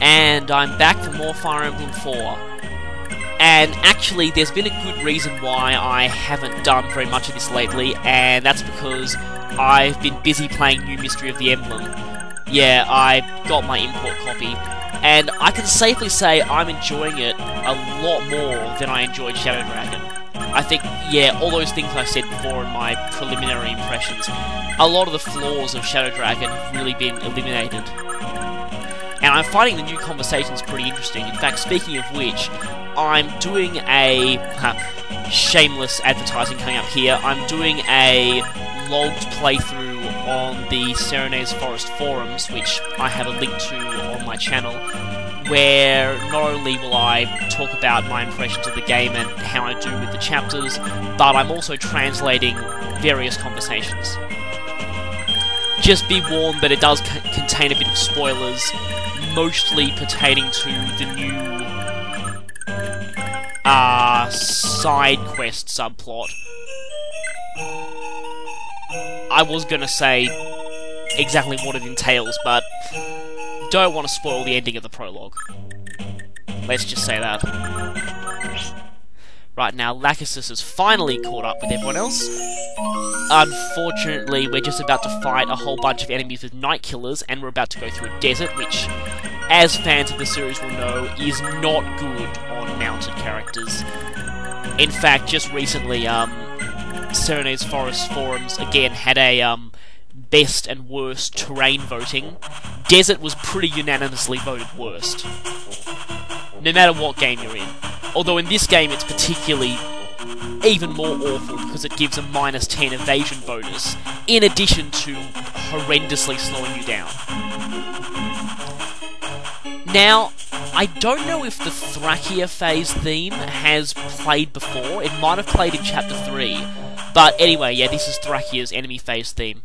and I'm back for more Fire Emblem 4. And actually, there's been a good reason why I haven't done very much of this lately, and that's because I've been busy playing New Mystery of the Emblem. Yeah, I got my import copy, and I can safely say I'm enjoying it a lot more than I enjoyed Shadow Dragon. I think, yeah, all those things I said before in my preliminary impressions, a lot of the flaws of Shadow Dragon have really been eliminated. And I'm finding the new conversations pretty interesting. In fact, speaking of which, I'm doing a... shameless advertising coming up here. I'm doing a logged playthrough on the Serenes Forest forums, which I have a link to on my channel, where not only will I talk about my impressions of the game and how I do with the chapters, but I'm also translating various conversations. Just be warned that it does contain a bit of spoilers, mostly pertaining to the new side quest subplot. I was gonna say exactly what it entails, but don't want to spoil the ending of the prologue. Let's just say that. Right now, Lachesis has finally caught up with everyone else. Unfortunately, we're just about to fight a whole bunch of enemies with Night Killers, and we're about to go through a desert, which, as fans of the series will know, is not good on mounted characters. In fact, just recently, Serenes Forest forums again had a best and worst terrain voting. Desert was pretty unanimously voted worst, no matter what game you're in. Although in this game it's particularly even more awful because it gives a -10 evasion bonus, in addition to horrendously slowing you down. Now, I don't know if the Thracia phase theme has played before. It might have played in Chapter 3. But anyway, yeah, this is Thracia's enemy phase theme.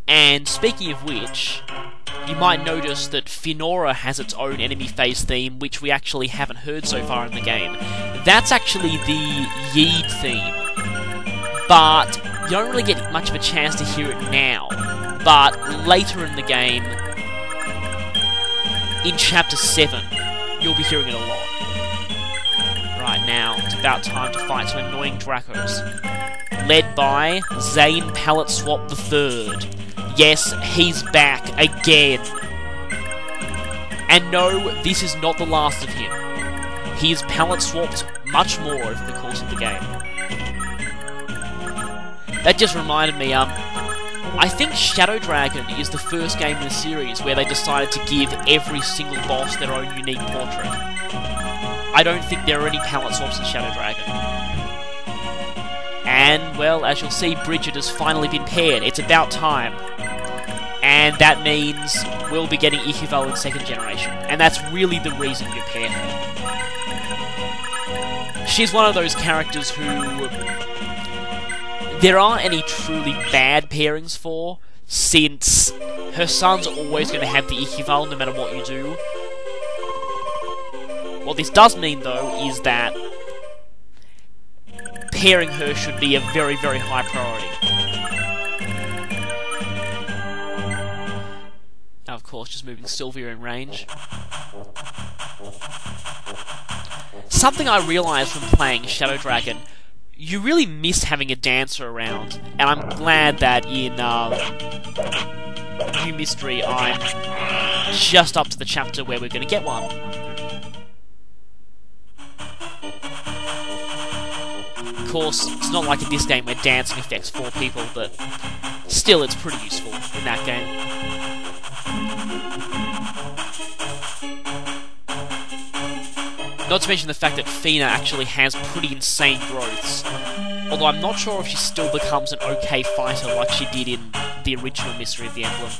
And speaking of which, you might notice that Finora has its own enemy phase theme, which we actually haven't heard so far in the game. That's actually the Yeed theme. But you don't really get much of a chance to hear it now. But later in the game, in Chapter 7, you'll be hearing it a lot. Right now, it's about time to fight some annoying Dracos. Led by Zane PalleteSwap III. Yes, he's back again. And no, this is not the last of him. He is palette-swapped much more over the course of the game. That just reminded me, I think Shadow Dragon is the first game in the series where they decided to give every single boss their own unique portrait. I don't think there are any palette swaps in Shadow Dragon. And, well, as you'll see, Bridget has finally been paired. It's about time. And that means we'll be getting Ichival in 2nd generation. And that's really the reason you pair her. She's one of those characters who there aren't any truly bad pairings for, since her son's always going to have the Ichival no matter what you do. What this does mean, though, is that pairing her should be a very, very high priority. Now, of course, just moving Sylvia in range. Something I realised from playing Shadow Dragon, you really miss having a dancer around, and I'm glad that in New Mystery I'm just up to the chapter where we're going to get one. Of course, it's not like in this game where dancing affects 4 people, but still it's pretty useful in that game. Not to mention the fact that Fina actually has pretty insane growths, although I'm not sure if she still becomes an okay fighter like she did in the original Mystery of the Emblem.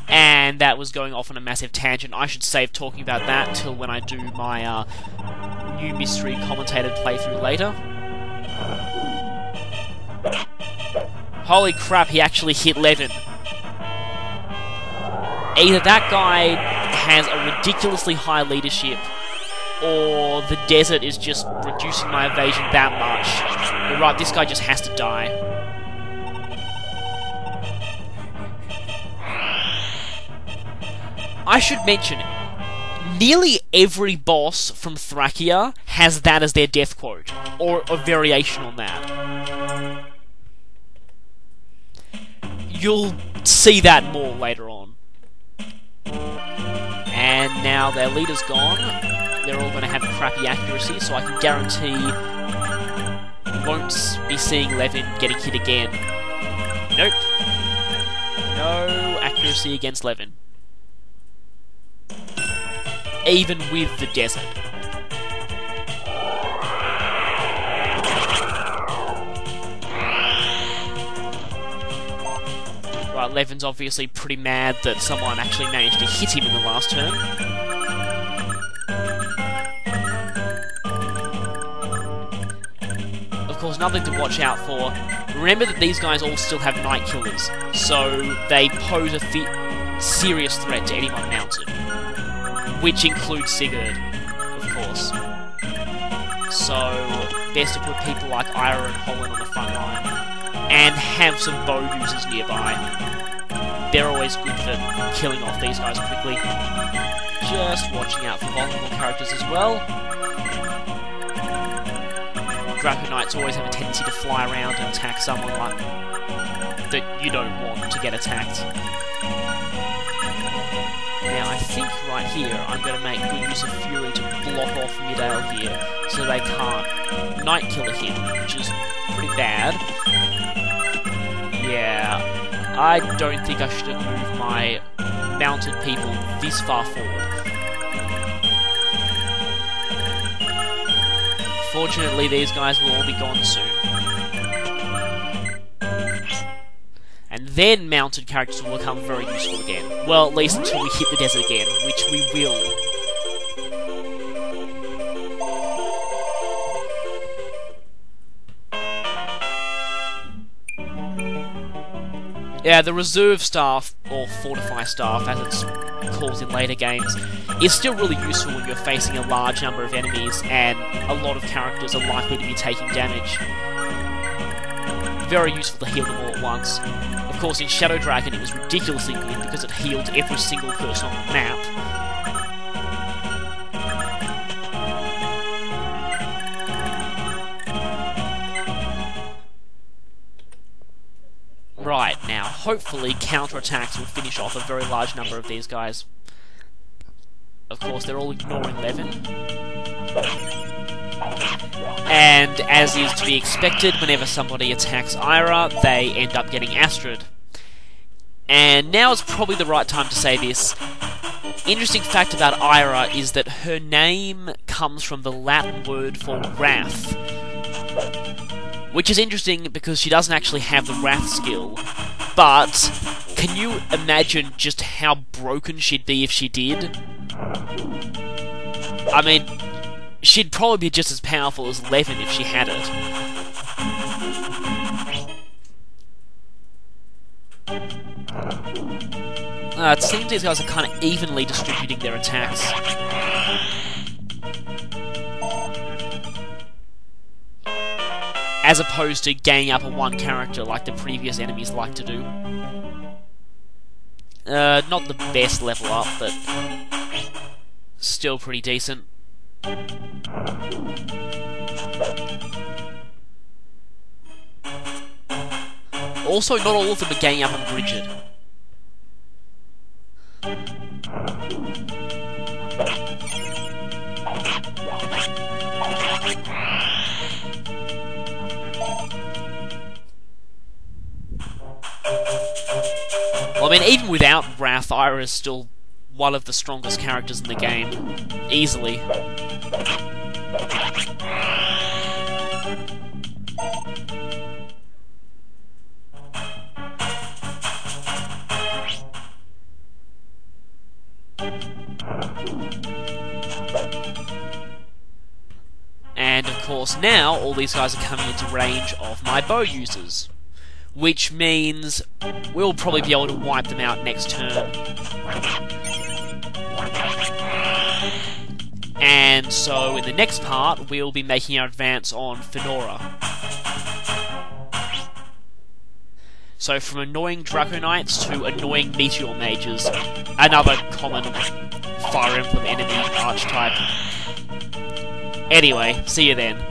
And that was going off on a massive tangent. I should save talking about that till when I do my New Mystery commentated playthrough later. Holy crap, he actually hit Levin. Either that guy has a ridiculously high leadership, or the desert is just reducing my evasion that much. You're right, this guy just has to die. I should mention, nearly every boss from Thracia has that as their death quote, or a variation on that. You'll see that more later on. And now their leader's gone. They're all going to have crappy accuracy, so I can guarantee you won't be seeing Levin getting hit again. Nope. No accuracy against Levin. Even with the desert. Right, Levin's obviously pretty mad that someone actually managed to hit him in the last turn. Of course, another thing to watch out for, remember that these guys all still have Night Killers, so they pose a serious threat to anyone mounted. Which includes Sigurd, of course. So, best to put people like Ira and Holland on the front line, and have some bow users nearby. They're always good for killing off these guys quickly. Just watching out for vulnerable characters as well. Draco Knights always have a tendency to fly around and attack someone like that you don't want to get attacked. Now, I think right here, I'm going to make good use of Fury to block off Midale here, so they can't Night Killer him, which is pretty bad. Yeah, I don't think I should have moved my mounted people this far forward. Fortunately, these guys will all be gone soon. And then mounted characters will become very useful again. Well, at least until we hit the desert again, which we will. Yeah, the reserve staff, or fortify staff as it's called in later games, is still really useful when you're facing a large number of enemies and a lot of characters are likely to be taking damage. Very useful to heal them all at once. Of course, in Shadow Dragon it was ridiculously good because it healed every single person on the map. Right, now, hopefully counterattacks will finish off a very large number of these guys. Of course, they're all ignoring Levin. And, as is to be expected, whenever somebody attacks Ira, they end up getting Astrid. And now is probably the right time to say this. Interesting fact about Ira is that her name comes from the Latin word for wrath. Which is interesting because she doesn't actually have the wrath skill. But, can you imagine just how broken she'd be if she did? I mean, she'd probably be just as powerful as Levin if she had it. It seems these guys are kind of evenly distributing their attacks. As opposed to ganging up on one character like the previous enemies like to do. Not the best level up, but still pretty decent. Also, not all of them are ganging up on Bridget. Well, I mean, even without Wrath, Ira is still one of the strongest characters in the game. Easily. And, of course, now all these guys are coming into range of my bow users. Which means we'll probably be able to wipe them out next turn. And so in the next part, we'll be making our advance on Fenora. So So from annoying Draco Knights to annoying Meteor Mages, another common Fire Emblem enemy archetype. Anyway, see you then.